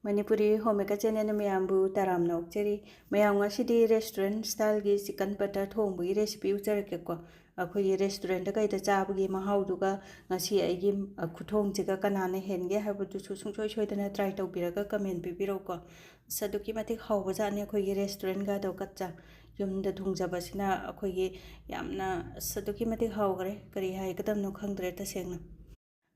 Manipuri ꯍꯣꯝꯃꯦꯀꯔ channel ꯃꯌꯥꯝꯕꯨ ꯇꯔꯥꯝꯅ ꯑꯣꯛꯆꯔꯤ ꯃꯌꯥꯝ ꯉꯁꯤꯗꯤ ꯔꯦꯁꯇꯨꯔꯦꯟ ꯁ꯭ꯇꯥꯏꯜꯒꯤ ꯆꯤꯀꯟ ꯕꯇꯔ ꯊꯣꯡꯕꯒꯤ ꯔꯦꯁꯤꯄꯤ ꯎꯠꯆꯔꯛꯀꯦꯀꯣ ꯑꯩꯈꯣꯏꯒꯤ ꯔꯦꯁꯇꯨꯔꯦꯟꯗ ꯀꯩꯗ ꯆꯥꯕꯒꯤ ꯃꯍꯥꯎꯗꯨꯒ ꯉꯁꯤ ꯑꯩꯒꯤ ꯈꯨꯊꯣꯡꯁꯤꯒ ꯀꯅꯥꯅ ꯍꯦꯟꯒꯦ ꯍꯥꯏꯕꯗꯨꯁꯨ ꯁꯨꯡꯁꯣꯏ ꯁꯣꯏꯗꯅ ꯇ꯭ꯔꯥꯏ ꯇꯧꯕꯤꯔꯒ ꯀꯃꯦꯟ ꯄꯤꯕꯤꯔꯛꯎꯀꯣ ꯑꯗꯨꯛꯀꯤ ꯃꯇꯤꯛ ꯍꯥꯎꯕꯖꯥꯠꯅꯤ ꯑꯩꯈꯣꯏꯒꯤ ꯔꯦꯁꯇꯨꯔꯦꯟꯒꯗꯣ ꯀꯠꯆꯥ ꯌꯨꯝꯗ ꯊꯣꯡꯖꯕꯁꯤꯅ ꯑꯩꯈꯣꯏꯒꯤ ꯌꯥꯝꯅ ꯑꯗꯨꯛꯀꯤ ꯃꯇꯤꯛ ꯍꯥꯎꯈ꯭ꯔꯦ ꯀꯔꯤ ꯍꯥꯏꯒꯗꯕꯅꯣ ꯈꯪꯗ꯭ꯔꯦ ꯇꯁꯦꯡꯅ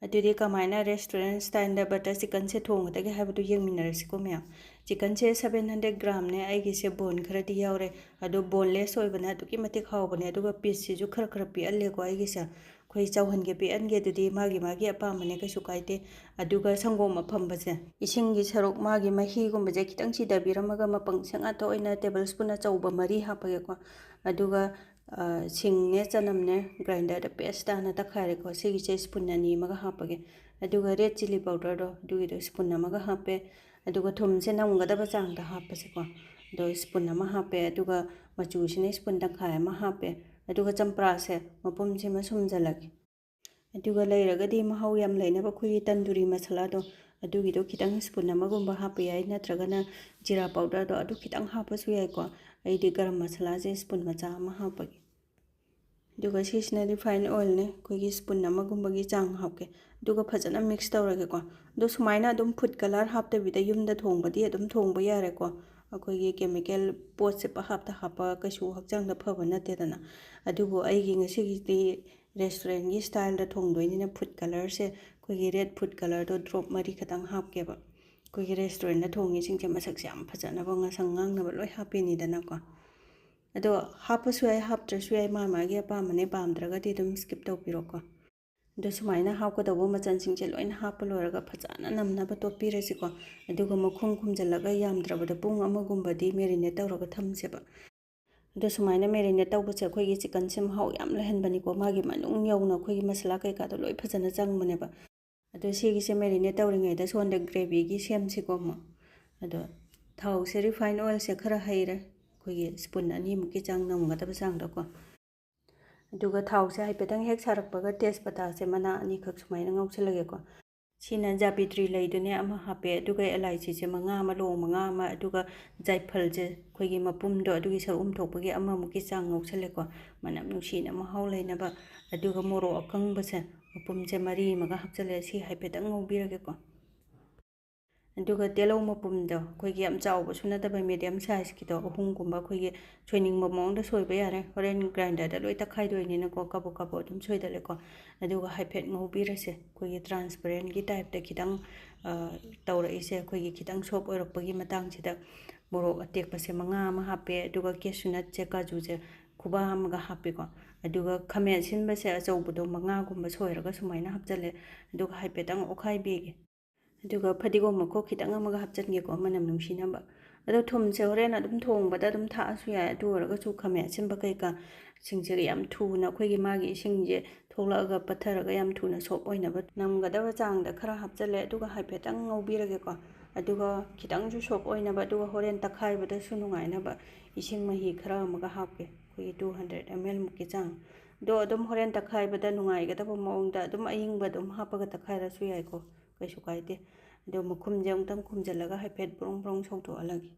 ꯑꯗꯨꯗꯤ ꯀꯃꯥꯏꯅ ꯔꯦꯁꯇꯨꯔꯦꯟ ꯁ꯭ꯇꯥꯏꯜꯗ ꯕꯇꯔ ꯆꯤꯀꯟꯁꯦ ꯊꯣꯡꯒꯗꯒꯦ ꯍꯥꯏꯕꯗꯨ ꯌꯦꯡꯃꯤꯟꯅꯔꯁꯤꯀꯣ ꯃꯌꯥꯝ ꯆꯤꯀꯟꯁꯦ 700 ꯒ꯭ꯔꯥꯝꯅꯦ ꯑꯩꯒꯤꯁꯦ ꯕꯣꯟ ꯈꯔꯗꯤ ꯌꯥꯎꯔꯦ ꯑꯗꯣ ꯕꯣꯟꯂꯦꯁ ꯑꯣꯏꯕꯅ ꯑꯗꯨꯛꯀꯤ ꯃꯇꯤꯛ ꯍꯥꯎꯕꯅꯦ ꯑꯗꯨꯒ ꯄꯤꯁꯁꯤꯁꯨ ꯈꯔ ꯄꯤꯛꯍꯜꯂꯦꯀꯣ ꯑꯩꯒꯤꯁꯦ ꯑꯩꯈꯣꯏ ꯆꯥꯎꯍꯟꯒꯦ ꯄꯤꯛꯍꯟꯒꯦ ꯑꯗꯨꯗꯤ ꯃꯥꯒꯤ ꯑꯄꯥꯝꯕꯅꯦ ꯀꯩꯁꯨ ꯀꯥꯏꯗꯦ ꯑꯗꯨꯒ ꯁꯪꯒꯣꯝ ꯑꯐꯝꯕꯁꯦ ꯏꯁꯤꯡꯒꯤ ꯁꯔꯨꯛ ꯃꯥꯒꯤ ꯃꯍꯤꯒꯨꯝꯕꯁꯦ ꯈꯤꯇꯪ ꯆꯤꯊꯕꯤꯔꯝꯃꯒ ꯃꯄꯪꯁꯦ ꯉꯥꯛꯇ ꯑꯣꯏꯅ ꯇꯦꯕꯜ ꯁ꯭ꯄꯨꯟ ꯑꯆꯧꯕ 3 ꯍꯥꯞꯄꯒꯦꯀꯣ ꯑꯗꯨꯒ ꯁꯤꯡꯅꯦ ꯆꯅꯝꯅꯦ ꯒ꯭ꯔꯥꯏꯟꯗꯔꯗ ꯄꯦꯁ ꯇꯥꯅ ꯇꯛꯈꯥꯏꯔꯦꯀꯣ ꯁꯤꯒꯤꯁꯦ ꯁ꯭ꯄꯨꯟ 2 ꯑꯃꯒ ꯍꯥꯞꯄꯒꯦ ꯑꯗꯨꯒ ꯔꯦꯗ ꯆꯤꯂꯤ ꯄꯥꯎꯗꯔꯗꯣ ꯑꯗꯨꯒꯤꯗꯣ ꯁ꯭ꯄꯨꯟ ꯑꯃꯒ ꯍꯥꯞꯄꯦ ꯑꯗꯨꯒ ꯊꯨꯝꯁꯦ ꯅꯝꯒꯗꯕ ꯆꯥꯡꯗ ꯍꯥꯞꯄꯁꯦꯀꯣ ꯑꯗꯣ ꯁ꯭ꯄꯨꯟ ꯑꯃ ꯍꯥꯞꯄꯦ ꯑꯗꯨꯒ ꯃꯆꯨꯁꯤꯅ ꯁ꯭ꯄꯨꯟ ꯇꯪꯈꯥꯏ ꯑꯃ ꯍꯥꯞꯄꯦ ꯑꯗꯨꯒ ꯆꯝꯄ꯭ꯔꯥꯁꯦ ꯃꯄꯨꯝꯁꯤꯃ ꯁꯨꯝꯖꯜꯂꯒꯦ ꯑꯗꯨꯒ ꯂꯩꯔꯒꯗꯤ ꯃꯍꯥꯎ ꯌꯥꯝ ꯂꯩꯅꯕ ꯑꯩꯈꯣꯏꯒꯤ ꯇꯟꯗꯨꯔꯤ ꯃꯁꯥꯂꯥꯗꯣ ꯑꯗꯨꯒꯤꯗꯣ ꯈꯤꯇꯪ ꯁ꯭ꯄꯨꯟ ꯑꯃꯒꯨꯝꯕ ꯍꯥꯞꯄ ꯌꯥꯏ ꯅꯠꯇ꯭ꯔꯒꯅ ꯖꯤꯔꯥ ꯄꯥꯎꯗꯔꯗꯣ ꯑꯗꯨ ꯈꯤꯇꯪ ꯍꯥꯞꯄꯁꯨ ꯌꯥꯏꯀꯣ ꯑꯩꯗꯤ ꯒꯔꯝ ꯃꯁꯥꯂꯥꯁꯦ ꯁ꯭ꯄꯨꯟ ꯃꯆꯥ ꯑꯃ ꯍꯥꯞꯄꯒꯦ ꯑꯗꯨꯒ ꯁꯤꯁꯤꯅ ꯔꯤꯐꯥꯏꯟ ꯑꯣꯏꯜꯅꯦ ꯑꯩꯈꯣꯏꯒꯤ ꯁ꯭ꯄꯨꯟ ꯑꯃꯒꯨꯝꯕꯒꯤ ꯆꯥꯡ ꯍꯥꯞꯀꯦ ꯑꯗꯨꯒ ꯐꯖꯅ ꯃꯤꯛꯁ ꯇꯧꯔꯒꯦꯀꯣ ꯑꯗꯣ ꯁꯨꯃꯥꯏꯅ ꯑꯗꯨꯝ ꯐꯨꯗ ꯀꯂꯔ ꯍꯥꯞꯇꯕꯤꯗ ꯌꯨꯝꯗ ꯊꯣꯡꯕꯗꯤ ꯑꯗꯨꯝ ꯊꯣꯡꯕ ꯌꯥꯔꯦꯀꯣ ꯑꯩꯈꯣꯏꯒꯤ ꯀꯦꯃꯤꯀꯦꯜ ꯄꯣꯠꯁꯦ ꯍꯥꯞꯄ ꯀꯩꯁꯨ ꯍꯛꯆꯥꯡꯗ ꯐꯕ ꯅꯠꯇꯦꯗꯅ ꯑꯗꯨꯕꯨ ꯑꯩꯒꯤ ꯉꯁꯤꯒꯤꯗꯤ ꯔꯦꯁꯇꯨꯔꯦꯟꯒꯤ ꯁ꯭ꯇꯥꯏꯜꯗ ꯊꯣꯡꯗꯣꯏꯅꯤꯅ ꯐꯨꯗ ꯀꯂꯔꯁꯦ ꯑꯩꯈꯣꯏꯒꯤ ꯔꯦꯗ ꯐꯨꯗ ꯀꯂꯔꯗꯣ ꯗ꯭ꯔꯣꯞ 3 ꯈꯛꯇꯪ ꯍꯥꯞꯀꯦꯕ ꯑꯩꯈꯣꯏꯒꯤ ꯔꯦꯁꯇꯨꯔꯦꯟꯗ ꯊꯣꯡꯉꯤꯁꯤꯡꯁꯦ ꯃꯁꯛꯁꯦ ꯌꯥꯝ ꯐꯖꯅꯕ ꯉꯥꯡꯁꯪ ꯉꯥꯡꯅꯕ ꯂꯣꯏ ꯍꯥꯞꯄꯤꯅꯤꯗꯅꯀꯣ ꯑꯗꯣ ꯍꯥꯞꯄꯁꯨ ꯌꯥꯏ ꯍꯥꯞꯇ꯭ꯔꯁꯨ ꯌꯥꯏ ꯃꯥꯒꯤ ꯑꯄꯥꯝꯕꯅꯦ ꯄꯥꯝꯗ꯭ꯔꯒꯗꯤ ꯑꯗꯨꯝ ꯁ꯭ꯀꯤꯞ ꯇꯧꯕꯤꯔꯣꯀꯣ ꯑꯗꯣ ꯁꯨꯃꯥꯏꯅ ꯍꯥꯞꯀꯗꯧꯕ ꯃꯆꯜꯁꯤꯡꯁꯦ ꯂꯣꯏꯅ ꯍꯥꯞꯄ ꯂꯣꯏꯔꯒ ꯐꯖꯅ ꯅꯝꯅꯕ ꯇꯣꯠꯄꯤꯔꯁꯤꯀꯣ ꯑꯗꯨꯒ ꯃꯈꯨꯝ ꯈꯨꯝꯖꯤꯜꯂꯒ ꯌꯥꯝꯗ꯭ꯔꯕꯗ ꯄꯨꯡ ꯑꯃꯒꯨꯝꯕꯗꯤ ꯃꯦꯔꯤꯅꯦꯠ ꯇꯧꯔꯒ ꯊꯝꯁꯦꯕ ꯑꯗꯣ ꯁꯨꯃꯥꯏꯅ ꯃꯦꯔꯤꯅꯦꯠ ꯇꯧꯕꯁꯦ ꯑꯩꯈꯣꯏꯒꯤ ꯆꯤꯀꯟꯁꯦ ꯃꯍꯥꯎ ꯌꯥꯝ ꯂꯩꯍꯟꯕꯅꯤꯀꯣ ꯃꯥꯒꯤ ꯃꯅꯨꯡ ꯌꯧꯅ ꯑꯩꯈꯣꯏꯒꯤ ꯃꯁꯥꯂꯥ ꯀꯩꯀꯥꯗꯣ ꯂꯣꯏ ꯐꯖꯅ ꯆꯪꯕꯅꯦꯕ ꯑꯗꯣ ꯁꯤꯒꯤꯁꯦ ꯃꯦꯔꯤꯅꯦꯠ ꯇꯧꯔꯤꯉꯩꯗ ꯁꯣꯝꯗ ꯒ꯭ꯔꯦꯚꯤꯒꯤ ꯁꯦꯝꯁꯤꯀꯣ ꯑꯃꯨꯛ ꯑꯗꯣ ꯊꯥꯎꯁꯦ ꯔꯤꯐꯥꯏꯟ ꯑꯣꯏꯜꯁꯦ ꯈꯔ ꯍꯩꯔꯦ ꯑꯩꯈꯣꯏꯒꯤ ꯁ꯭ꯄꯨꯟ 2ꯃꯨꯛꯀꯤ ꯆꯥꯡ ꯅꯝꯒꯗꯕ ꯆꯥꯡꯗꯀꯣ ꯑꯗꯨꯒ ꯊꯥꯎꯁꯦ ꯍꯥꯏꯐꯦꯠꯇꯪ ꯍꯦꯛ ꯁꯥꯔꯛꯄꯒ ꯇꯦꯖꯄꯇꯥꯁꯦ ꯃꯅꯥ 2ꯈꯛ ꯁꯨꯃꯥꯏꯅ ꯉꯧꯁꯜꯂꯒꯦꯀꯣ ꯁꯤꯅ ꯖꯥꯕꯤꯇ꯭ꯔꯤ ꯂꯩꯗꯨꯅꯦ ꯑꯃ ꯍꯥꯞꯄꯦ ꯑꯗꯨꯒ ꯑꯦꯂꯥꯏꯆꯤꯁꯦ 5 ꯑꯃ ꯂꯣꯡ 5 ꯑꯃ ꯑꯗꯨꯒ ꯖꯥꯏꯐꯜꯁꯦ ꯑꯩꯈꯣꯏꯒꯤ ꯃꯄꯨꯝꯗꯣ ꯑꯗꯨꯒꯤ ꯁꯔꯨꯛ ꯊꯣꯛꯄꯒꯤ ꯑꯃꯃꯨꯛꯀꯤ ꯆꯥꯡ ꯉꯧꯁꯜꯂꯦꯀꯣ ꯃꯅꯝ ꯅꯨꯡꯁꯤꯅ ꯃꯍꯥꯎ ꯂꯩꯅꯕ ꯑꯗꯨꯒ ꯃꯣꯔꯣꯛ ꯑꯀꯪꯕꯁꯦ ꯃꯄꯨꯝꯁꯦ 3 ꯑꯃꯒ ꯍꯥꯞꯆꯜꯂꯦ ꯁꯤ ꯍꯥꯏꯐꯦꯠꯇꯪ ꯉꯧꯕꯤꯔꯒꯦꯀꯣ ꯑꯗꯨꯒ ꯇꯤꯜꯍꯧ ꯃꯄꯨꯝꯗꯣ ꯑꯩꯈꯣꯏꯒꯤ ꯌꯥꯝ ꯆꯥꯎꯕꯁꯨ ꯅꯠꯇꯕ ꯃꯤꯗꯤꯌꯝ ꯁꯥꯏꯖꯀꯤꯗꯣ 3ꯒꯨꯝꯕ ꯑꯩꯈꯣꯏꯒꯤ ꯁꯣꯏꯅꯤꯡꯕ ꯃꯑꯣꯡꯗ ꯁꯣꯏꯕ ꯌꯥꯔꯦ ꯍꯣꯔꯦꯟ ꯒ꯭ꯔꯥꯏꯟꯗꯔꯗ ꯂꯣꯏ ꯇꯛꯈꯥꯏꯗꯣꯏꯅꯤꯅꯀꯣ ꯀꯕꯣꯛ ꯑꯗꯨꯝ ꯁꯣꯏꯗꯠꯂꯦꯀꯣ ꯑꯗꯨꯒ ꯍꯥꯏꯐꯦꯠ ꯉꯧꯕꯤꯔꯁꯦ ꯑꯩꯈꯣꯏꯒꯤ ꯇ꯭ꯔꯥꯟꯁꯄꯦꯔꯦꯟꯒꯤ ꯇꯥꯏꯞꯇ ꯈꯤꯇꯪ ꯇꯧꯔꯛꯏꯁꯦ ꯑꯩꯈꯣꯏꯒꯤ ꯈꯤꯇꯪ ꯁꯣꯞ ꯑꯣꯏꯔꯛꯄꯒꯤ ꯃꯇꯥꯡꯁꯤꯗ ꯃꯣꯔꯣꯛ ꯑꯇꯦꯛꯄꯁꯦ 5 ꯑꯃ ꯍꯥꯞꯄꯦ ꯑꯗꯨꯒ ꯀꯦꯁꯨꯅꯠꯁꯦ ꯀꯥꯖꯨꯁꯦ ꯈꯨꯕꯥ ꯑꯃꯒ ꯍꯥꯞꯄꯦꯀꯣ ꯑꯗꯨꯒ ꯈꯥꯃꯦꯟ ꯑꯁꯤꯟꯕꯁꯦ ꯑꯆꯧꯕꯗꯣ 5ꯒꯨꯝꯕ ꯁꯣꯏꯔꯒ ꯁꯨꯃꯥꯏꯅ ꯍꯥꯞꯆꯜꯂꯦ ꯑꯗꯨꯒ ꯍꯥꯏꯐꯦꯠꯇꯪ ꯑꯣꯠꯈꯥꯏꯕꯤꯒꯦ ꯑꯗꯨꯒ ꯐꯗꯤꯒꯣꯝ ꯃꯈꯣꯛ ꯈꯤꯇꯪ ꯑꯃꯒ ꯍꯥꯞꯆꯟꯒꯦꯀꯣ ꯃꯅꯝ ꯅꯨꯡꯁꯤꯅꯕ ꯑꯗꯣ ꯊꯨꯝꯁꯦ ꯍꯣꯔꯦꯟ ꯑꯗꯨꯝ ꯊꯣꯡꯕꯗ ꯑꯗꯨꯝ ꯊꯥꯛꯑꯁꯨ ꯌꯥꯏ ꯑꯗꯨ ꯑꯣꯏꯔꯒꯁꯨ ꯈꯥꯃꯦꯟ ꯑꯁꯤꯟꯕ ꯀꯩꯀꯥ ꯁꯤꯡꯁꯦ ꯌꯥꯝ ꯊꯨꯅ ꯑꯩꯈꯣꯏꯒꯤ ꯃꯥꯒꯤ ꯏꯁꯤꯡꯁꯦ ꯊꯣꯛꯂꯛꯑꯒ ꯄꯠꯊꯔꯒ ꯌꯥꯝ ꯊꯨꯅ ꯁꯣꯞ ꯑꯣꯏꯅꯕ ꯅꯝꯒꯗꯕ ꯆꯥꯡꯗ ꯈꯔ ꯍꯥꯞꯆꯜꯂꯦ ꯑꯗꯨꯒ ꯍꯥꯏꯐꯦꯠꯇꯪ ꯉꯧꯕꯤꯔꯒꯦꯀꯣ ꯑꯗꯨꯒ ꯈꯤꯇꯪꯁꯨ ꯁꯣꯞ ꯑꯣꯏꯅꯕ ꯑꯗꯨꯒ ꯍꯣꯔꯦꯟ ꯇꯛꯈꯥꯏꯕꯗꯁꯨ ꯅꯨꯡꯉꯥꯏꯅꯕ ꯏꯁꯤꯡ ꯃꯍꯤ ꯈꯔ ꯑꯃꯒ ꯍꯥꯞꯀꯦ ꯑꯩꯈꯣꯏꯒꯤ 200 ml ꯃꯨꯛꯀꯤ ꯆꯥꯡ ꯑꯗꯣ ꯑꯗꯨꯝ ꯍꯣꯔꯦꯟ ꯇꯛꯈꯥꯏꯕꯗ ꯅꯨꯡꯉꯥꯏꯒꯗꯕ ꯃꯑꯣꯡꯗ ꯑꯗꯨꯝ ꯑꯌꯤꯡꯕ ꯑꯗꯨꯝ ꯍꯥꯞꯄꯒ ꯇꯛꯈꯥꯏꯔꯁꯨ ꯌꯥꯏꯀꯣ ꯀꯩꯁꯨ ꯀꯥꯏꯗꯦ ꯑꯗꯣ ꯃꯈꯨꯝꯁꯦ ꯑꯃꯨꯛꯇꯪ ꯈꯨꯝꯖꯤꯜꯂꯒ ꯍꯥꯏꯐꯦꯠ ꯕ꯭ꯔꯣꯡ ꯁꯧꯗꯣꯛꯍꯜꯂꯒꯦ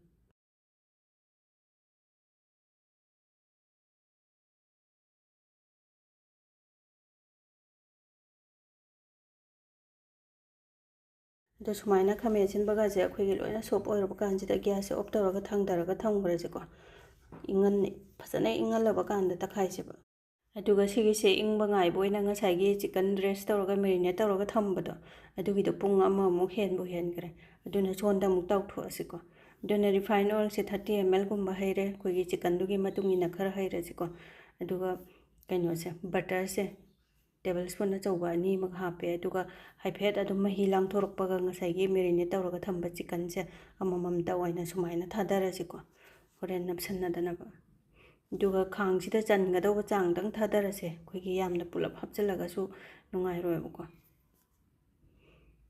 ꯑꯗꯣ ꯁꯨꯃꯥꯏꯅ ꯈꯥꯃꯦꯟ ꯑꯁꯤꯟꯕꯒꯁꯦ ꯑꯩꯈꯣꯏꯒꯤ ꯂꯣꯏꯅ ꯁꯣꯞ ꯑꯣꯏꯔꯕ ꯀꯥꯟꯁꯤꯗ ꯒ꯭ꯌꯥꯁꯁꯦ ꯑꯣꯐ ꯇꯧꯔꯒ ꯊꯥꯡꯊꯔꯒ ꯊꯝꯈ꯭ꯔꯁꯦꯀꯣ ꯐꯖꯅ ꯏꯪꯍꯜꯂꯕ ꯀꯥꯟꯗ ꯇꯛꯈꯥꯏꯁꯦꯕ ꯑꯗꯨꯒ ꯁꯤꯒꯤꯁꯦ ꯏꯪꯕ ꯉꯥꯏꯕ ꯑꯣꯏꯅ ꯉꯁꯥꯏꯒꯤ ꯆꯤꯀꯟ ꯔꯦꯁ ꯇꯧꯔꯒ ꯃꯦꯔꯤꯅꯦꯠ ꯇꯧꯔꯒ ꯊꯝꯕꯗꯣ ꯑꯗꯨꯒꯤꯗꯣ ꯄꯨꯡ ꯑꯃꯃꯨꯛ ꯍꯦꯟꯕꯨ ꯍꯦꯟꯈ꯭ꯔꯦ ꯑꯗꯨꯅ ꯁꯣꯟꯗ ꯑꯃꯨꯛ ꯇꯧꯊꯣꯛꯑꯁꯤꯀꯣ ꯑꯗꯨꯅ ꯔꯤꯐꯥꯏꯟ ꯑꯣꯏꯜꯁꯦ 30 ml ꯒꯨꯝꯕ ꯍꯩꯔꯦ ꯑꯩꯈꯣꯏꯒꯤ ꯆꯤꯀꯟꯗꯨꯒꯤ ꯃꯇꯨꯡ ꯏꯟꯅ ꯈꯔ ꯍꯩꯔꯁꯤꯀꯣ ꯑꯗꯨꯒ ꯀꯩꯅꯣꯁꯦ ꯕꯇꯔꯁꯦ ꯇꯦꯕꯜ ꯁ꯭ꯄꯨꯟ ꯑꯆꯧꯕ 2 ꯍꯥꯞꯄꯦ ꯑꯗꯨꯒ ꯍꯥꯏꯐꯦꯠ ꯑꯗꯨꯝ ꯃꯍꯤ ꯂꯥꯡꯊꯣꯔꯛꯄꯒ ꯉꯁꯥꯏꯒꯤ ꯃꯦꯔꯤꯅꯦꯠ ꯇꯧꯔꯒ ꯊꯝꯕ ꯆꯤꯀꯟꯁꯦ ꯑꯃꯃꯝꯇ ꯑꯣꯏꯅ ꯁꯨꯃꯥꯏꯅ ꯊꯥꯗꯔꯁꯤꯀꯣ ꯍꯣꯔꯦꯟ ꯅꯞꯁꯟꯅꯗꯅꯕ ꯑꯗꯨꯒ ꯈꯥꯡꯁꯤꯗ ꯆꯟꯒꯗꯧꯕ ꯆꯥꯡꯗꯪ ꯊꯥꯗꯔꯁꯦ ꯑꯩꯈꯣꯏꯒꯤ ꯌꯥꯝꯅ ꯄꯨꯂꯞ ꯍꯥꯞꯆꯤꯜꯂꯒꯁꯨ ꯅꯨꯡꯉꯥꯏꯔꯣꯏꯕꯀꯣ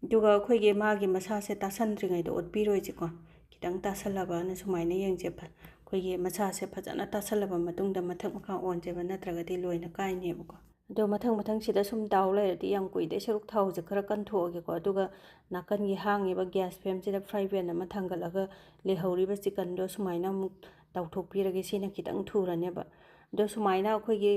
ꯑꯗꯨꯒ ꯑꯩꯈꯣꯏꯒꯤ ꯃꯥꯒꯤ ꯃꯁꯥꯁꯦ ꯇꯥꯁꯟꯗ꯭ꯔꯤꯉꯩꯗ ꯑꯣꯠꯄꯤꯔꯣꯏꯁꯤꯀꯣ ꯈꯤꯇꯪ ꯇꯥꯁꯜꯂꯕꯅ ꯁꯨꯃꯥꯏꯅ ꯌꯦꯡꯁꯦ ꯑꯩꯈꯣꯏꯒꯤ ꯃꯁꯥꯁꯦ ꯐꯖꯅ ꯇꯥꯁꯜꯂꯕ ꯃꯇꯨꯡꯗ ꯃꯊꯛ ꯃꯈꯥ ꯑꯣꯟꯁꯦꯕ ꯅꯠꯇ꯭ꯔꯒꯗꯤ ꯂꯣꯏꯅ ꯀꯥꯏꯅꯦꯕꯀꯣ ꯑꯗꯣ ꯃꯊꯪ ꯁꯤꯗ ꯁꯨꯝ ꯇꯥꯎ ꯂꯩꯔꯗꯤ ꯌꯥꯝ ꯀꯨꯏꯗꯦ ꯁꯔꯨꯛ ꯊꯥꯎꯁꯦ ꯈꯔ ꯀꯟꯊꯣꯛꯑꯒꯦꯀꯣ ꯑꯗꯨꯒ ꯅꯥꯀꯟꯒꯤ ꯍꯥꯡꯉꯤꯕ ꯒ꯭ꯌꯥꯁ ꯐ꯭ꯂꯦꯝꯁꯤꯗ ꯐ꯭ꯔꯥꯏ ꯄꯦꯟ ꯑꯃ ꯊꯥꯡꯒꯠꯂꯒ ꯂꯩꯍꯧꯔꯤꯕ ꯆꯤꯀꯟꯗꯣ ꯁꯨꯃꯥꯏꯅ ꯑꯃꯨꯛ ꯇꯥꯎꯊꯣꯛꯄꯤꯔꯒꯦ ꯁꯤꯅ ꯈꯤꯇꯪ ꯊꯨꯔꯅꯦꯕ ꯑꯗꯣ ꯁꯨꯃꯥꯏꯅ ꯑꯩꯈꯣꯏꯒꯤ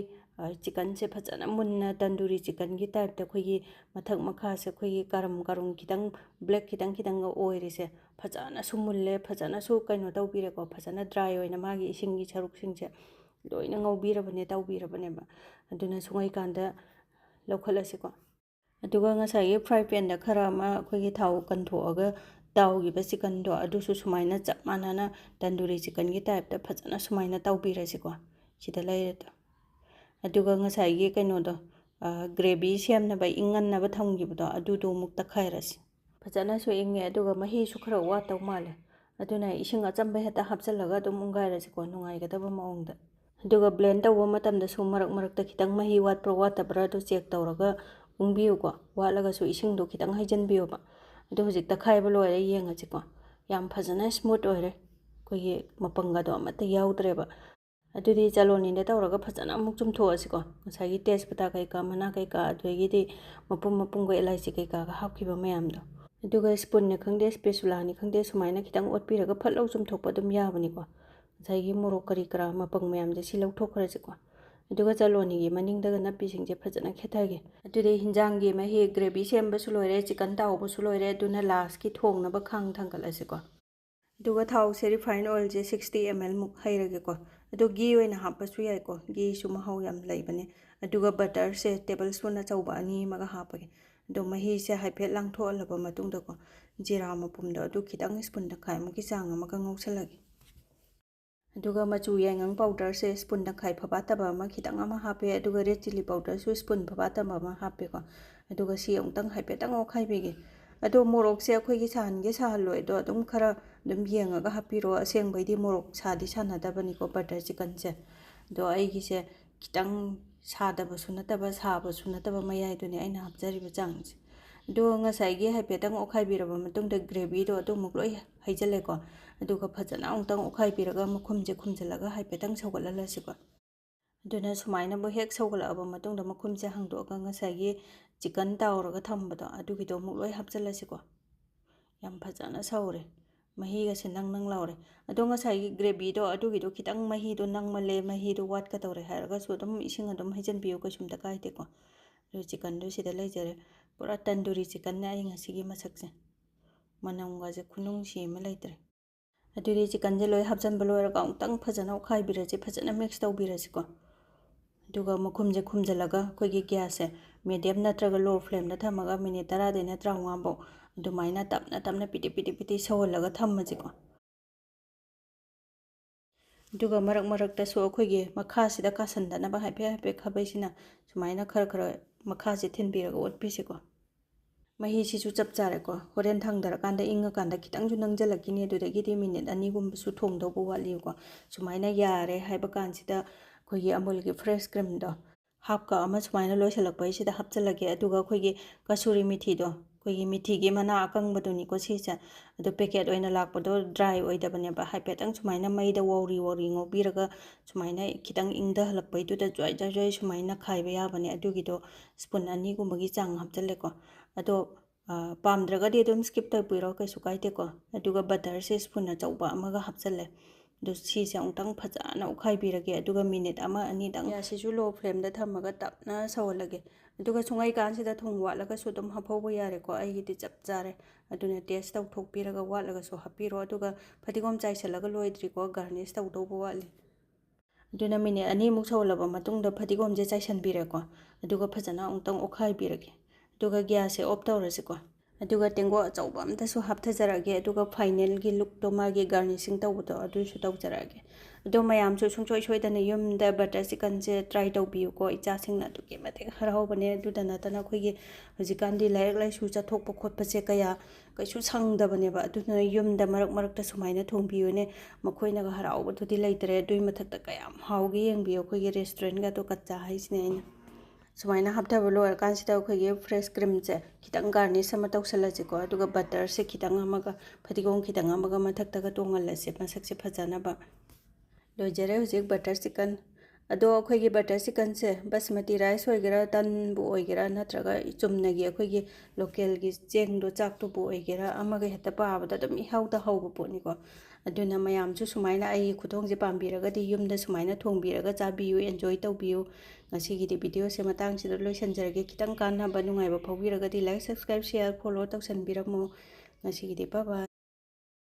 ꯆꯤꯀꯟꯁꯦ ꯐꯖꯅ ꯃꯨꯟꯅ ꯇꯟꯗꯨꯔꯤ ꯆꯤꯀꯟꯒꯤ ꯇꯥꯏꯞꯇ ꯑꯩꯈꯣꯏꯒꯤ ꯃꯊꯛ ꯃꯈꯥꯁꯦ ꯑꯩꯈꯣꯏꯒꯤ ꯀꯔꯝ ꯈꯤꯇꯪ ꯕ꯭ꯂꯦꯛ ꯈꯤꯇꯪꯒ ꯑꯣꯏꯔꯤꯁꯦ ꯐꯖꯅꯁꯨ ꯃꯨꯜꯂꯦ ꯐꯖꯅꯁꯨ ꯀꯩꯅꯣ ꯇꯧꯕꯤꯔꯦꯀꯣ ꯐꯖꯅ ꯗ꯭ꯔꯥꯏ ꯑꯣꯏꯅ ꯃꯥꯒꯤ ꯏꯁꯤꯡꯒꯤ ꯁꯔꯨꯛꯁꯤꯡꯁꯦ ꯂꯣꯏꯅ ꯉꯧꯕꯤꯔꯕꯅꯦ ꯇꯧꯕꯤꯔꯕꯅꯦꯕ ꯑꯗꯨꯅ ꯁꯨꯡꯉꯩꯀꯥꯟꯗ ꯂꯧꯈꯠꯂꯁꯤꯀꯣ ꯑꯗꯨꯒ ꯉꯁꯥꯏꯒꯤ ꯐ꯭ꯔꯥꯏ ꯄꯦꯟꯗ ꯈꯔ ꯑꯃ ꯑꯩꯈꯣꯏꯒꯤ ꯊꯥꯎ ꯀꯟꯊꯣꯛꯑꯒ ꯇꯥꯎꯈꯤꯕ ꯆꯤꯀꯟꯗꯣ ꯑꯗꯨꯁꯨ ꯁꯨꯃꯥꯏꯅ ꯆꯞ ꯃꯥꯟꯅꯅ ꯇꯟꯗꯨꯔꯤ ꯆꯤꯀꯟꯒꯤ ꯇꯥꯏꯞꯇ ꯐꯖꯅ ꯁꯨꯃꯥꯏꯅ ꯇꯧꯕꯤꯔꯁꯤꯀꯣ ꯁꯤꯗ ꯂꯩꯔꯦꯗꯣ ꯑꯗꯨꯒ ꯉꯁꯥꯏꯒꯤ ꯀꯩꯅꯣꯗꯣ ꯒ꯭ꯔꯦꯚꯤ ꯁꯦꯝꯅꯕ ꯏꯪꯍꯟꯅꯕ ꯊꯝꯈꯤꯕꯗꯣ ꯑꯗꯨꯗꯣ ꯑꯃꯨꯛ ꯇꯛꯈꯥꯏꯔꯁꯤ ꯐꯖꯅꯁꯨ ꯏꯪꯉꯦ ꯑꯗꯨꯒ ꯃꯍꯤꯁꯨ ꯈꯔ ꯋꯥꯠꯇꯧ ꯃꯥꯜꯂꯦ ꯑꯗꯨꯅ ꯏꯁꯤꯡ ꯑꯆꯝꯕ ꯍꯦꯛꯇ ꯍꯥꯞꯆꯤꯜꯂꯒ ꯑꯗꯨꯝ ꯎꯪꯒꯥꯏꯔꯁꯤꯀꯣ ꯅꯨꯡꯉꯥꯏꯒꯗꯕ ꯃꯑꯣꯡꯗ ꯑꯗꯨꯒ ꯕ꯭ꯂꯦꯟ ꯇꯧꯕ ꯃꯇꯝꯗꯁꯨ ꯃꯔꯛꯇ ꯈꯤꯇꯪ ꯃꯍꯤ ꯋꯥꯠꯄ꯭ꯔꯥ ꯋꯥꯠꯇꯕ꯭ꯔꯥ ꯑꯗꯨ ꯆꯦꯛ ꯇꯧꯔꯒ ꯎꯪꯕꯤꯌꯨꯀꯣ ꯋꯥꯠꯂꯒꯁꯨ ꯏꯁꯤꯡꯗꯣ ꯈꯤꯇꯪ ꯍꯩꯖꯤꯟꯕꯤꯌꯣꯕ ꯑꯗꯨ ꯍꯧꯖꯤꯛ ꯇꯛꯈꯥꯏꯕ ꯂꯣꯏꯔꯦ ꯌꯦꯡꯉꯁꯤꯀꯣ ꯌꯥꯝ ꯐꯖꯅ ꯁ꯭ꯃꯨꯠ ꯑꯣꯏꯔꯦ ꯑꯩꯈꯣꯏꯒꯤ ꯃꯄꯪꯒꯗꯣ ꯑꯃꯠꯇ ꯌꯥꯎꯗ꯭ꯔꯦꯕ ꯑꯗꯨꯗꯤ ꯆꯥꯂꯣꯅꯤꯗ ꯇꯧꯔꯒ ꯐꯖꯅ ꯑꯃꯨꯛ ꯆꯨꯝꯊꯣꯛꯑꯁꯤꯀꯣ ꯉꯁꯥꯏꯒꯤ ꯇꯦꯖꯄꯇꯥ ꯀꯩꯀꯥ ꯃꯅꯥ ꯀꯩꯀꯥ ꯑꯗꯨꯗꯒꯤꯗꯤ ꯃꯄꯨꯝꯒ ꯑꯦꯂꯥꯏꯆꯤ ꯀꯩꯀꯥꯒ ꯍꯥꯞꯈꯤꯕ ꯃꯌꯥꯝꯗꯣ ꯑꯗꯨꯒ ꯁ꯭ꯄꯨꯟꯅ ꯈꯪꯗꯦ ꯁ꯭ꯄꯦꯆꯨꯂꯥꯅꯤ ꯈꯪꯗꯦ ꯁꯨꯃꯥꯏꯅ ꯈꯤꯇꯪ ꯑꯣꯠꯄꯤꯔꯒ ꯐꯠ ꯂꯧ ꯆꯨꯝꯊꯣꯛꯄ ꯑꯗꯨꯝ ꯌꯥꯕꯅꯤꯀꯣ ꯉꯁꯥꯏꯒꯤ ꯃꯣꯔꯣꯛ ꯀꯔꯤ ꯀꯔꯥ ꯃꯄꯪ ꯃꯌꯥꯝꯁꯦ ꯁꯤ ꯂꯧꯊꯣꯛꯈ꯭ꯔꯁꯤꯀꯣ ꯑꯗꯨꯒ ꯆꯥꯂꯣꯅꯤꯒꯤ ꯃꯅꯤꯡꯗꯒ ꯅꯞꯄꯤꯁꯤꯡꯁꯦ ꯐꯖꯅ ꯈꯦꯠꯊꯒꯦ ꯑꯗꯨꯗꯤ ꯍꯤꯟꯖꯥꯡꯒꯤ ꯃꯍꯤ ꯒ꯭ꯔꯦꯚꯤ ꯁꯦꯝꯕꯁꯨ ꯂꯣꯏꯔꯦ ꯆꯤꯀꯟ ꯇꯥꯎꯕꯁꯨ ꯂꯣꯏꯔꯦ ꯑꯗꯨꯅ ꯂꯥꯁꯀꯤ ꯊꯣꯡꯅꯕ ꯈꯥꯡ ꯊꯥꯡꯒꯠꯂꯁꯤꯀꯣ ꯑꯗꯨꯒ ꯊꯥꯎꯁꯦ ꯔꯤꯐꯥꯏꯟ ꯑꯣꯏꯜꯁꯦ 60 ml ꯃꯨꯛ ꯍꯩꯔꯒꯦꯀꯣ ꯑꯗꯣ ꯘꯤ ꯑꯣꯏꯅ ꯍꯥꯞꯄꯁꯨ ꯌꯥꯏꯀꯣ ꯘꯤꯁꯨ ꯃꯍꯥꯎ ꯌꯥꯝ ꯂꯩꯕꯅꯦ ꯑꯗꯨꯒ ꯕꯇꯔꯁꯦ ꯇꯦꯕꯜ ꯁ꯭ꯄꯨꯟ ꯑꯆꯧꯕ 2 ꯑꯃꯒ ꯍꯥꯞꯄꯒꯦ ꯑꯗꯣ ꯃꯍꯤꯁꯦ ꯍꯥꯏꯐꯦꯠ ꯂꯥꯡꯊꯣꯛꯍꯜꯂꯕ ꯃꯇꯨꯡꯗꯀꯣ ꯖꯤꯔꯥ ꯃꯄꯨꯝꯗꯣ ꯑꯗꯨ ꯈꯤꯇꯪ ꯁ꯭ꯄꯨꯟ ꯇꯪꯈꯥꯏꯃꯨꯛꯀꯤ ꯆꯥꯡ ꯑꯃꯒ ꯉꯧꯁꯜꯂꯒꯦ ꯑꯗꯨꯒ ꯃꯆꯨ ꯌꯥꯏꯉꯪ ꯄꯥꯎꯗꯔꯁꯦ ꯁ꯭ꯄꯨꯟ ꯇꯪꯈꯥꯏ ꯐꯕꯥꯠꯇꯕ ꯑꯃ ꯈꯤꯇꯪ ꯑꯃ ꯍꯥꯞꯄꯦ ꯑꯗꯨꯒ ꯔꯦꯗ ꯆꯤꯂꯤ ꯄꯥꯎꯗꯔꯁꯨ ꯁ꯭ꯄꯨꯟ ꯐꯕꯥꯠꯇꯕ ꯑꯃ ꯍꯥꯞꯄꯦꯀꯣ ꯑꯗꯨꯒ ꯁꯤ ꯑꯃꯨꯛꯇꯪ ꯍꯥꯏꯐꯦꯠꯇꯪ ꯑꯣꯠꯈꯥꯏꯕꯤꯒꯦ ꯑꯗꯣ ꯃꯣꯔꯣꯛꯁꯦ ꯑꯩꯈꯣꯏꯒꯤ ꯁꯥꯍꯜꯂꯣꯏ ꯑꯗꯣ ꯑꯗꯨꯝ ꯈꯔ ꯑꯗꯨꯝ ꯌꯦꯡꯉꯒ ꯍꯥꯞꯄꯤꯔꯣ ꯑꯁꯦꯡꯕꯩꯗꯤ ꯃꯣꯔꯣꯛ ꯁꯥꯟꯅꯗꯕꯅꯤꯀꯣ ꯕꯇꯔ ꯆꯤꯀꯟꯁꯦ ꯑꯗꯣ ꯑꯩꯒꯤꯁꯦ ꯈꯤꯇꯪ ꯁꯥꯗꯕꯁꯨ ꯅꯠꯇꯕ ꯁꯥꯕꯁꯨ ꯅꯠꯇꯕ ꯃꯌꯥꯏꯗꯨꯅꯦ ꯑꯩꯅ ꯍꯥꯞꯆꯔꯤꯕ ꯆꯥꯡꯁꯦ ꯑꯗꯣ ꯉꯁꯥꯏꯒꯤ ꯍꯥꯏꯐꯦꯠꯇꯪ ꯑꯣꯠꯈꯥꯏꯕꯤꯔꯕ ꯃꯇꯨꯡꯗ ꯒ꯭ꯔꯦꯚꯤꯗꯣ ꯑꯗꯨꯃꯨꯛ ꯂꯣꯏ ꯍꯩꯖꯤꯜꯂꯦꯀꯣ ꯑꯗꯨꯒ ꯐꯖꯅ ꯑꯃꯨꯛꯇꯪ ꯑꯣꯠꯈꯥꯏꯕꯤꯔꯒ ꯃꯈꯨꯝꯁꯦ ꯈꯨꯝꯖꯤꯜꯂꯒ ꯍꯥꯏꯐꯦꯠꯇꯪ ꯁꯧꯒꯠꯍꯜꯂꯁꯤꯀꯣ ꯑꯗꯨꯅ ꯁꯨꯃꯥꯏꯅꯕꯨ ꯍꯦꯛ ꯁꯧꯒꯠꯂꯛꯑꯕ ꯃꯇꯨꯡꯗ ꯃꯈꯨꯝꯁꯦ ꯍꯥꯡꯗꯣꯛꯑꯒ ꯉꯁꯥꯏꯒꯤ ꯆꯤꯀꯟ ꯇꯥꯎꯔꯒ ꯊꯝꯕꯗꯣ ꯑꯗꯨꯒꯤꯗꯣ ꯑꯃꯨꯛ ꯂꯣꯏ ꯍꯥꯞꯆꯤꯜꯂꯁꯤꯀꯣ ꯌꯥꯝ ꯐꯖꯅ ꯁꯧꯔꯦ ꯃꯍꯤꯒꯁꯦ ꯅꯪ ꯂꯥꯎꯔꯦ ꯑꯗꯣ ꯉꯁꯥꯏꯒꯤ ꯒ꯭ꯔꯦꯚꯤꯗꯣ ꯑꯗꯨꯒꯤꯗꯣ ꯈꯤꯇꯪ ꯃꯍꯤꯗꯣ ꯅꯪꯃꯜꯂꯦ ꯃꯍꯤꯗꯣ ꯋꯥꯠꯀꯗꯧꯔꯦ ꯍꯥꯏꯔꯒꯁꯨ ꯑꯗꯨꯝ ꯏꯁꯤꯡ ꯑꯗꯨꯝ ꯍꯩꯖꯤꯟꯕꯤꯌꯨ ꯀꯩꯁꯨꯝꯇ ꯀꯥꯏꯗꯦꯀꯣ ꯑꯗꯨ ꯆꯤꯀꯟꯗꯣ ꯁꯤꯗ ꯂꯩꯖꯔꯦ ꯄꯨꯔꯥ ꯇꯟꯗꯨꯔꯤ ꯆꯤꯀꯟꯅꯦ ꯑꯩ ꯉꯁꯤꯒꯤ ꯃꯁꯛꯁꯦ ꯃꯅꯝꯒꯁꯦ ꯈꯨꯅꯨꯡꯁꯤ ꯑꯃ ꯂꯩꯇ꯭ꯔꯦ ꯑꯗꯨꯗꯤ ꯆꯤꯀꯟꯁꯦ ꯂꯣꯏ ꯍꯥꯞꯆꯤꯟꯕ ꯂꯣꯏꯔꯒ ꯑꯃꯨꯛꯇꯪ ꯐꯖꯅ ꯑꯣꯠꯈꯥꯏꯕꯤꯔꯁꯤ ꯐꯖꯅ ꯃꯤꯛꯁ ꯇꯧꯕꯤꯔꯁꯤꯀꯣ ꯑꯗꯨꯒ ꯃꯈꯨꯝꯁꯦ ꯈꯨꯝꯖꯤꯜꯂꯒ ꯑꯩꯈꯣꯏꯒꯤ ꯒ꯭ꯌꯥꯁꯁꯦ ꯃꯦꯗꯤꯌꯝ ꯅꯠꯇ꯭ꯔꯒ ꯂꯣ ꯐ꯭ꯂꯦꯝꯗ ꯊꯝꯃꯒ ꯃꯤꯅꯤꯠ 10ꯗꯩꯅ 15 ꯐꯥꯎ ꯑꯗꯨꯃꯥꯏꯅ ꯇꯞꯅ ꯄꯤꯗꯤ ꯁꯧꯍꯜꯂꯒ ꯊꯝꯃꯁꯤꯀꯣ ꯑꯗꯨꯒ ꯃꯔꯛꯇꯁꯨ ꯑꯩꯈꯣꯏꯒꯤ ꯃꯈꯥꯁꯤꯗ ꯀꯥꯁꯟꯗꯅꯕ ꯍꯥꯏꯐꯦꯠ ꯈꯥꯕꯩꯁꯤꯅ ꯁꯨꯃꯥꯏꯅ ꯈꯔ ꯃꯈꯥꯁꯦ ꯊꯤꯟꯕꯤꯔꯒ ꯑꯣꯠꯄꯤꯁꯤꯀꯣ ꯃꯍꯤꯁꯤꯁꯨ ꯆꯞ ꯆꯥꯔꯦꯀꯣ ꯍꯣꯔꯦꯟ ꯊꯥꯡꯊꯔꯀꯥꯟꯗ ꯏꯪꯉꯀꯥꯟꯗ ꯈꯤꯇꯪꯁꯨ ꯅꯪꯁꯤꯜꯂꯛꯈꯤꯅꯤ ꯑꯗꯨꯗꯒꯤꯗꯤ ꯃꯤꯅꯤꯠ 2ꯒꯨꯝꯕꯁꯨ ꯊꯣꯡꯗꯧꯕ ꯋꯥꯠꯂꯤꯀꯣ ꯁꯨꯃꯥꯏꯅ ꯌꯥꯔꯦ ꯍꯥꯏꯕ ꯀꯥꯟꯁꯤꯗ ꯑꯩꯈꯣꯏꯒꯤ ꯑꯃꯨꯜꯒꯤ ꯐ꯭ꯔꯦꯁ ꯀ꯭ꯔꯤꯝꯗꯣ ꯍꯥꯞ ꯀꯞ ꯑꯃ ꯁꯨꯃꯥꯏꯅ ꯂꯣꯏꯁꯤꯜꯂꯛꯄꯩꯁꯤꯗ ꯍꯥꯞꯆꯤꯜꯂꯒꯦ ꯑꯗꯨꯒ ꯑꯩꯈꯣꯏꯒꯤ ꯀꯁꯨꯔꯤ ꯃꯤꯊꯤꯗꯣ ꯑꯩꯈꯣꯏꯒꯤ ꯃꯤꯊꯤꯒꯤ ꯃꯅꯥ ꯑꯀꯪꯕꯗꯨꯅꯤꯀꯣ ꯁꯤꯁꯦ ꯑꯗꯣ ꯄꯦꯀꯦꯠ ꯑꯣꯏꯅ ꯂꯥꯛꯄꯗꯣ ꯗ꯭ꯔꯥꯏ ꯑꯣꯏꯗꯕꯅꯦꯕ ꯍꯥꯏꯐꯦꯠꯇꯪ ꯁꯨꯃꯥꯏꯅ ꯃꯩꯗ ꯋꯥꯎꯔꯤ ꯉꯧꯕꯤꯔꯒ ꯁꯨꯃꯥꯏꯅ ꯈꯤꯇꯪ ꯏꯪꯊꯍꯜꯂꯛꯄꯩꯗꯨꯗ ꯖ꯭ꯋꯥꯏ ꯁꯨꯃꯥꯏꯅ ꯈꯥꯏꯕ ꯌꯥꯕꯅꯦ ꯑꯗꯨꯒꯤꯗꯣ ꯁ꯭ꯄꯨꯟ 2ꯒꯨꯝꯕꯒꯤ ꯆꯥꯡ ꯍꯥꯞꯆꯤꯜꯂꯦꯀꯣ ꯑꯗꯣ ꯄꯥꯝꯗ꯭ꯔꯒꯗꯤ ꯑꯗꯨꯝ ꯁ꯭ꯀꯤꯞ ꯇꯧꯕꯤꯔꯣ ꯀꯩꯁꯨ ꯀꯥꯏꯗꯦꯀꯣ ꯑꯗꯨꯒ ꯕꯇꯔꯁꯦ ꯁ꯭ꯄꯨꯟ ꯑꯆꯧꯕ ꯑꯃꯒ ꯍꯥꯞꯆꯤꯜꯂꯦ ꯑꯗꯨ ꯁꯤꯁꯦ ꯑꯃꯨꯛꯇꯪ ꯐꯖꯅ ꯑꯣꯠꯈꯥꯏꯕꯤꯔꯒꯦ ꯑꯗꯨꯒ ꯃꯤꯅꯤꯠ 1-2ꯗꯪ ꯒ꯭ꯌꯥꯁꯁꯤꯁꯨ ꯂꯣ ꯐ꯭ꯂꯦꯝꯗ ꯊꯝꯃꯒ ꯇꯞꯅ ꯁꯧꯍꯜꯂꯒꯦ ꯑꯗꯨꯒ ꯁꯨꯡꯉꯩꯀꯥꯟꯁꯤꯗ ꯊꯨꯝ ꯋꯥꯠꯂꯒꯁꯨ ꯑꯗꯨꯝ ꯍꯥꯞꯍꯧꯕ ꯌꯥꯔꯦꯀꯣ ꯑꯩꯒꯤꯗꯤ ꯆꯞ ꯆꯥꯔꯦ ꯑꯗꯨꯅ ꯇꯦꯁ ꯇꯧꯊꯣꯛꯄꯤꯔꯒ ꯋꯥꯠꯂꯒꯁꯨ ꯍꯥꯞꯄꯤꯔꯣ ꯑꯗꯨꯒ ꯐꯗꯤꯒꯣꯝ ꯆꯥꯏꯁꯤꯜꯂꯒ ꯂꯣꯏꯗ꯭ꯔꯤꯀꯣ ꯒꯥꯔꯅꯤꯁ ꯇꯧꯗꯧꯕ ꯋꯥꯠꯂꯤ ꯑꯗꯨꯅ ꯃꯤꯅꯤꯠ 2ꯃꯨꯛ ꯁꯧꯍꯜꯂꯕ ꯃꯇꯨꯡꯗ ꯐꯗꯤꯒꯣꯝꯁꯦ ꯆꯥꯏꯁꯤꯟꯕꯤꯔꯦꯀꯣ ꯑꯗꯨꯒ ꯐꯖꯅ ꯑꯃꯨꯛꯇꯪ ꯑꯣꯠꯈꯥꯏꯕꯤꯔꯒꯦ ꯑꯗꯨꯒ ꯒ꯭ꯌꯥꯁꯁꯦ ꯑꯣꯐ ꯇꯧꯔꯁꯤꯀꯣ ꯑꯗꯨꯒ ꯇꯦꯡꯒꯣꯠ ꯑꯆꯧꯕ ꯑꯝꯇꯁꯨ ꯍꯥꯞꯊꯖꯔꯛꯑꯒꯦ ꯑꯗꯨꯒ ꯐꯥꯏꯅꯦꯜꯒꯤ ꯂꯨꯛꯇꯣ ꯃꯥꯒꯤ ꯒꯥꯔꯅꯤꯁꯤꯡ ꯇꯧꯕꯗꯣ ꯑꯗꯨꯁꯨ ꯇꯧꯖꯔꯛꯑꯒꯦ ꯑꯗꯣ ꯃꯌꯥꯝꯁꯨ ꯁꯨꯡꯁꯣꯏ ꯁꯣꯏꯗꯅ ꯌꯨꯝꯗ ꯕꯇꯔ ꯆꯤꯀꯟꯁꯦ ꯇ꯭ꯔꯥꯏ ꯇꯧꯕꯤꯌꯨꯀꯣ ꯏꯆꯥꯁꯤꯡꯅ ꯑꯗꯨꯛꯀꯤ ꯃꯇꯤꯛ ꯍꯔꯥꯎꯕꯅꯦ ꯑꯗꯨꯗ ꯅꯠꯇꯅ ꯑꯩꯈꯣꯏꯒꯤ ꯍꯧꯖꯤꯛꯀꯥꯟꯗꯤ ꯂꯥꯏꯔꯤꯛ ꯂꯥꯏꯁꯨ ꯆꯠꯊꯣꯛꯄ ꯈꯣꯠꯄꯁꯦ ꯀꯩꯁꯨ ꯁꯪꯗꯕꯅꯦꯕ ꯑꯗꯨꯅ ꯌꯨꯝꯗ ꯃꯔꯛꯇ ꯁꯨꯃꯥꯏꯅ ꯊꯣꯡꯕꯤꯌꯨꯅꯦ ꯃꯈꯣꯏꯅꯒ ꯍꯔꯥꯎꯕꯗꯨꯗꯤ ꯂꯩꯇ꯭ꯔꯦ ꯑꯗꯨꯏ ꯃꯊꯛꯇ ꯀꯌꯥꯝ ꯍꯥꯎꯒꯦ ꯌꯦꯡꯕꯤꯌꯨ ꯑꯩꯈꯣꯏꯒꯤ ꯔꯦꯁꯇꯨꯔꯦꯟꯒꯗꯣ ꯀꯠꯆꯥ ꯍꯥꯏꯁꯤꯅꯦ ꯑꯩꯅ ꯁꯨꯃꯥꯏꯅ ꯍꯥꯞꯊꯕ ꯂꯣꯏꯔꯀꯥꯟꯁꯤꯗ ꯑꯩꯈꯣꯏꯒꯤ ꯐ꯭ꯔꯦꯁ ꯀ꯭ꯔꯤꯝꯁꯦ ꯈꯤꯇꯪ ꯒꯥꯔꯅꯤꯁ ꯑꯃ ꯇꯧꯁꯜꯂꯁꯤꯀꯣ ꯑꯗꯨꯒ ꯕꯇꯔꯁꯦ ꯈꯤꯇꯪ ꯑꯃꯒ ꯐꯗꯤꯒꯣꯝ ꯈꯤꯇꯪ ꯑꯃꯒ ꯃꯊꯛꯇꯒ ꯇꯣꯡꯍꯜꯂꯁꯦ ꯃꯁꯛꯁꯦ ꯐꯖꯅꯕ ꯂꯣꯏꯖꯔꯦ ꯍꯧꯖꯤꯛ ꯕꯇꯔ ꯆꯤꯀꯟ ꯑꯗꯣ ꯑꯩꯈꯣꯏꯒꯤ ꯕꯇꯔ ꯆꯤꯀꯟꯁꯦ ꯕꯁꯃꯇꯤ ꯔꯥꯏꯁ ꯑꯣꯏꯒꯦꯔꯥ ꯇꯟꯕꯨ ꯑꯣꯏꯒꯦꯔꯥ ꯅꯠꯇ꯭ꯔꯒ ꯆꯨꯝꯅꯒꯤ ꯑꯩꯈꯣꯏꯒꯤ ꯂꯣꯀꯦꯜꯒꯤ ꯆꯦꯡꯗꯣ ꯆꯥꯛꯇꯨꯕꯨ ꯑꯣꯏꯒꯦꯔꯥ ꯑꯃꯒ ꯍꯦꯛꯇ ꯄꯥꯕꯗ ꯑꯗꯨꯝ ꯏꯍꯥꯎꯗ ꯍꯧꯕ ꯄꯣꯠꯅꯤꯀꯣ ꯑꯗꯨꯅ ꯃꯌꯥꯝꯁꯨ ꯁꯨꯃꯥꯏꯅ ꯑꯩꯒꯤ ꯈꯨꯊꯣꯡꯁꯦ ꯄꯥꯝꯕꯤꯔꯒꯗꯤ ꯌꯨꯝꯗ ꯁꯨꯃꯥꯏꯅ ꯊꯣꯡꯕꯤꯔꯒ ꯆꯥꯕꯤꯌꯨ ꯑꯦꯟꯖꯣꯏ ꯇꯧꯕꯤꯌꯨ ꯉꯁꯤꯒꯤꯗꯤ ꯚꯤꯗꯤꯑꯣꯁꯦ ꯃꯇꯥꯡꯁꯤꯗ ꯂꯣꯏꯁꯤꯟꯖꯔꯒꯦ ꯈꯤꯇꯪ ꯀꯥꯟꯅꯕ ꯅꯨꯡꯉꯥꯏꯕ ꯐꯥꯎꯕꯤꯔꯒꯗꯤ ꯂꯥꯏꯛ ꯁꯕꯁꯀ꯭ꯔꯥꯏꯕ ꯁꯤꯌꯔ ꯐꯣꯂꯣ ꯇꯧꯁꯟꯕꯤꯔꯝꯃꯣ ꯉꯁꯤꯒꯤꯗꯤ ꯕꯥꯏ ꯕꯥꯏ